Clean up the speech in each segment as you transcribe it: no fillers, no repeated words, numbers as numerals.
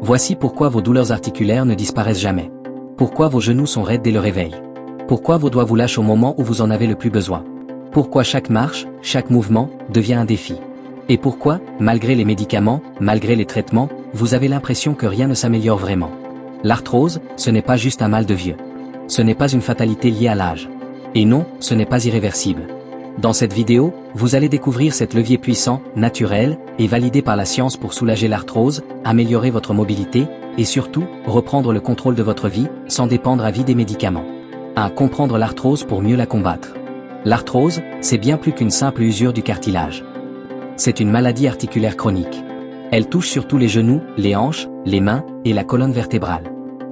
Voici pourquoi vos douleurs articulaires ne disparaissent jamais. Pourquoi vos genoux sont raides dès le réveil. Pourquoi vos doigts vous lâchent au moment où vous en avez le plus besoin. Pourquoi chaque marche, chaque mouvement, devient un défi. Et pourquoi, malgré les médicaments, malgré les traitements, vous avez l'impression que rien ne s'améliore vraiment. L'arthrose, ce n'est pas juste un mal de vieux. Ce n'est pas une fatalité liée à l'âge. Et non, ce n'est pas irréversible. Dans cette vidéo, vous allez découvrir cet levier puissant, naturel, et validé par la science pour soulager l'arthrose, améliorer votre mobilité, et surtout, reprendre le contrôle de votre vie, sans dépendre à vie des médicaments. 1. Comprendre l'arthrose pour mieux la combattre. L'arthrose, c'est bien plus qu'une simple usure du cartilage. C'est une maladie articulaire chronique. Elle touche surtout les genoux, les hanches, les mains, et la colonne vertébrale.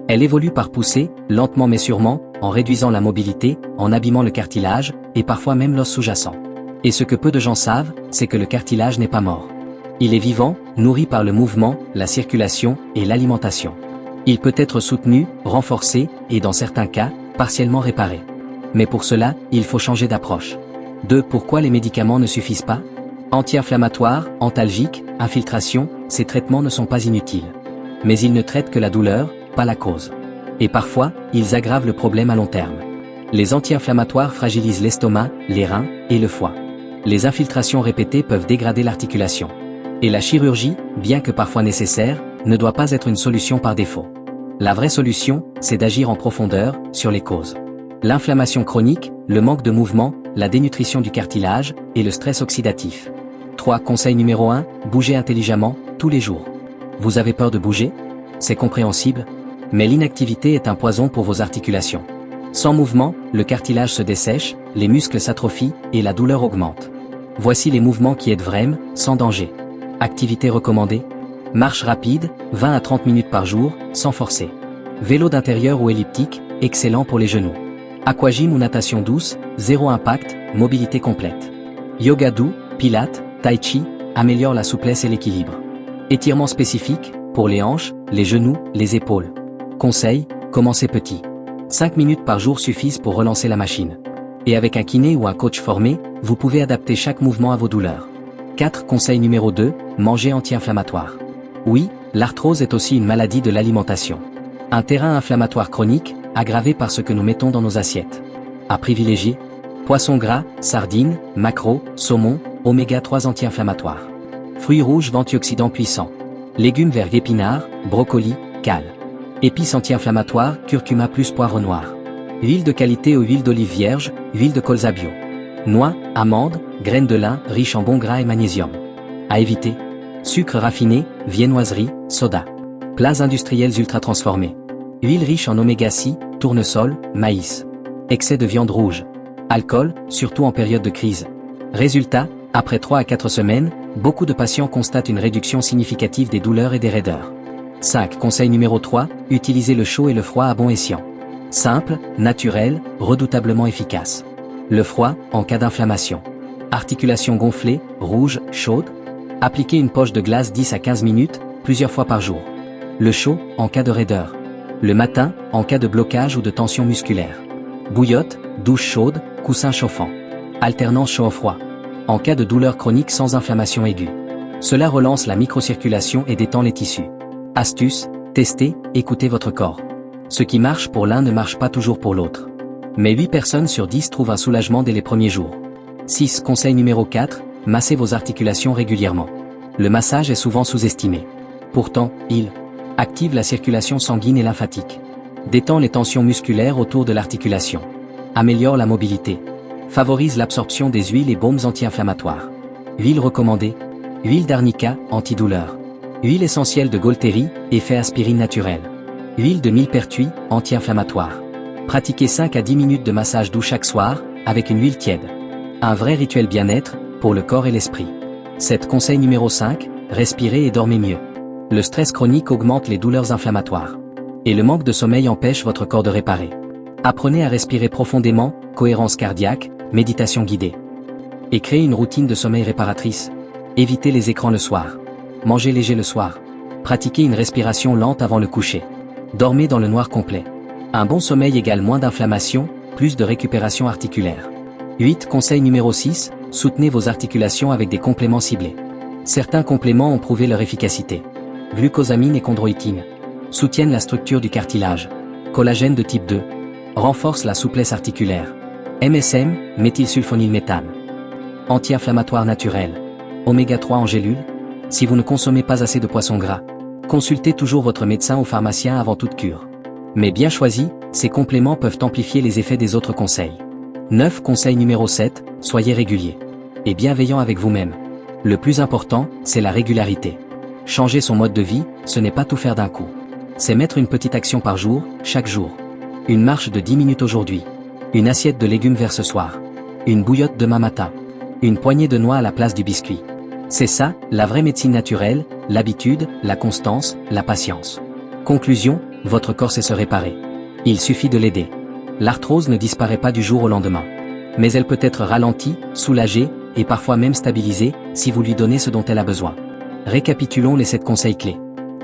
Elle évolue par poussée, lentement mais sûrement, en réduisant la mobilité, en abîmant le cartilage, et parfois même l'os sous-jacent. Et ce que peu de gens savent, c'est que le cartilage n'est pas mort. Il est vivant, nourri par le mouvement, la circulation, et l'alimentation. Il peut être soutenu, renforcé, et dans certains cas, partiellement réparé. Mais pour cela, il faut changer d'approche. 2. Pourquoi les médicaments ne suffisent pas? Anti-inflammatoires, antalgiques, infiltration, ces traitements ne sont pas inutiles. Mais ils ne traitent que la douleur, pas la cause. Et parfois, ils aggravent le problème à long terme. Les anti-inflammatoires fragilisent l'estomac, les reins, et le foie. Les infiltrations répétées peuvent dégrader l'articulation. Et la chirurgie, bien que parfois nécessaire, ne doit pas être une solution par défaut. La vraie solution, c'est d'agir en profondeur, sur les causes. L'inflammation chronique, le manque de mouvement, la dénutrition du cartilage, et le stress oxydatif. 3. Conseil numéro 1, bougez intelligemment, tous les jours. Vous avez peur de bouger? C'est compréhensible. Mais l'inactivité est un poison pour vos articulations. Sans mouvement, le cartilage se dessèche, les muscles s'atrophient, et la douleur augmente. Voici les mouvements qui aident vraiment, sans danger. Activité recommandée. Marche rapide, 20 à 30 minutes par jour, sans forcer. Vélo d'intérieur ou elliptique, excellent pour les genoux. Aquagym ou natation douce, zéro impact, mobilité complète. Yoga doux, pilates, tai chi, améliore la souplesse et l'équilibre. Étirement spécifique, pour les hanches, les genoux, les épaules. Conseil, commencez petit. 5 minutes par jour suffisent pour relancer la machine. Et avec un kiné ou un coach formé, vous pouvez adapter chaque mouvement à vos douleurs. 4. Conseil numéro 2, manger anti-inflammatoire. Oui, l'arthrose est aussi une maladie de l'alimentation. Un terrain inflammatoire chronique, aggravé par ce que nous mettons dans nos assiettes. À privilégier, poissons gras, sardines, maquereaux, saumon, oméga 3 anti-inflammatoires. Fruits rouges antioxydants puissants. Légumes verts épinards, brocolis, cales. Épices anti-inflammatoires, curcuma plus poivre noir. Huile de qualité ou huile d'olive vierge, huile de colza bio. Noix, amandes, graines de lin, riches en bons gras et magnésium. À éviter. Sucre raffiné, viennoiserie, soda. Plats industriels ultra transformés. Huile riche en oméga 6, tournesol, maïs. Excès de viande rouge. Alcool, surtout en période de crise. Résultat, après 3 à 4 semaines, beaucoup de patients constatent une réduction significative des douleurs et des raideurs. 5. Conseil numéro 3, utilisez le chaud et le froid à bon escient. Simple, naturel, redoutablement efficace. Le froid, en cas d'inflammation. Articulation gonflée, rouge, chaude. Appliquez une poche de glace 10 à 15 minutes, plusieurs fois par jour. Le chaud, en cas de raideur. Le matin, en cas de blocage ou de tension musculaire. Bouillotte, douche chaude, coussin chauffant. Alternance chaud-froid. En cas de douleur chronique sans inflammation aiguë. Cela relance la microcirculation et détend les tissus. Astuce, testez, écoutez votre corps. Ce qui marche pour l'un ne marche pas toujours pour l'autre. Mais 8 personnes sur 10 trouvent un soulagement dès les premiers jours. 6. Conseil numéro 4, massez vos articulations régulièrement. Le massage est souvent sous-estimé. Pourtant, il active la circulation sanguine et lymphatique. Détend les tensions musculaires autour de l'articulation. Améliore la mobilité. Favorise l'absorption des huiles et baumes anti-inflammatoires. Huile recommandée. Huile d'arnica, antidouleur. Huile essentielle de Golteri, effet aspirine naturel. Huile de millepertuis, anti-inflammatoire. Pratiquez 5 à 10 minutes de massage doux chaque soir, avec une huile tiède. Un vrai rituel bien-être, pour le corps et l'esprit. 7. Conseil numéro 5, respirez et dormez mieux. Le stress chronique augmente les douleurs inflammatoires. Et le manque de sommeil empêche votre corps de réparer. Apprenez à respirer profondément, cohérence cardiaque, méditation guidée. Et créez une routine de sommeil réparatrice. Évitez les écrans le soir. Mangez léger le soir. Pratiquez une respiration lente avant le coucher. Dormez dans le noir complet. Un bon sommeil égale moins d'inflammation, plus de récupération articulaire. 8. Conseil numéro 6, soutenez vos articulations avec des compléments ciblés. Certains compléments ont prouvé leur efficacité. glucosamine et chondroïtine. Soutiennent la structure du cartilage. Collagène de type 2. Renforce la souplesse articulaire. MSM, méthylsulfonylméthane. Anti-inflammatoire naturel. Oméga 3 en gélule. Si vous ne consommez pas assez de poissons gras, consultez toujours votre médecin ou pharmacien avant toute cure. Mais bien choisis, ces compléments peuvent amplifier les effets des autres conseils. 9. Conseil numéro 7, soyez régulier. Et bienveillant avec vous-même. Le plus important, c'est la régularité. Changer son mode de vie, ce n'est pas tout faire d'un coup. C'est mettre une petite action par jour, chaque jour. Une marche de 10 minutes aujourd'hui. Une assiette de légumes vers ce soir. Une bouillotte demain matin. Une poignée de noix à la place du biscuit. C'est ça, la vraie médecine naturelle, l'habitude, la constance, la patience. Conclusion, votre corps sait se réparer. Il suffit de l'aider. L'arthrose ne disparaît pas du jour au lendemain. Mais elle peut être ralentie, soulagée, et parfois même stabilisée, si vous lui donnez ce dont elle a besoin. Récapitulons les 7 conseils clés.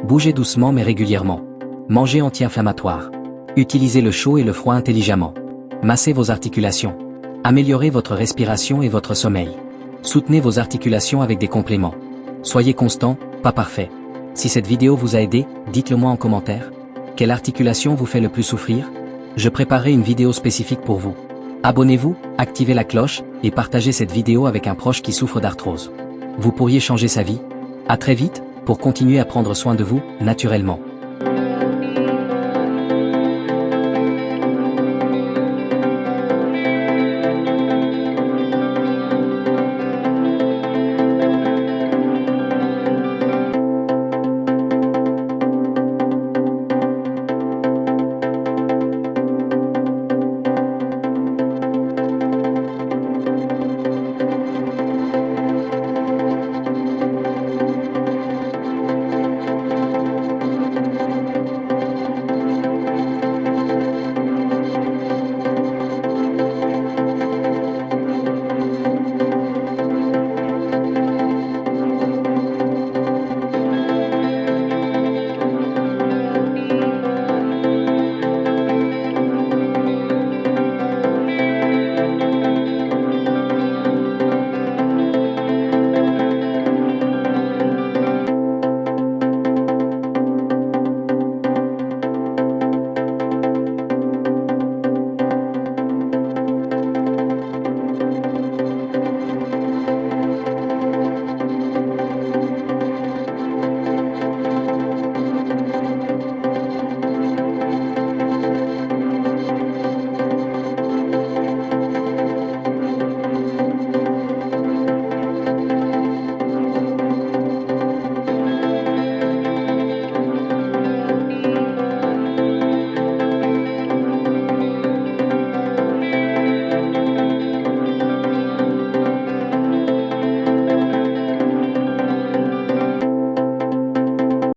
Bougez doucement mais régulièrement. Mangez anti-inflammatoire. Utilisez le chaud et le froid intelligemment. Massez vos articulations. Améliorez votre respiration et votre sommeil. Soutenez vos articulations avec des compléments. Soyez constant, pas parfait. Si cette vidéo vous a aidé, dites-le moi en commentaire. Quelle articulation vous fait le plus souffrir? Je préparerai une vidéo spécifique pour vous. Abonnez-vous, activez la cloche, et partagez cette vidéo avec un proche qui souffre d'arthrose. Vous pourriez changer sa vie. À très vite, pour continuer à prendre soin de vous, naturellement.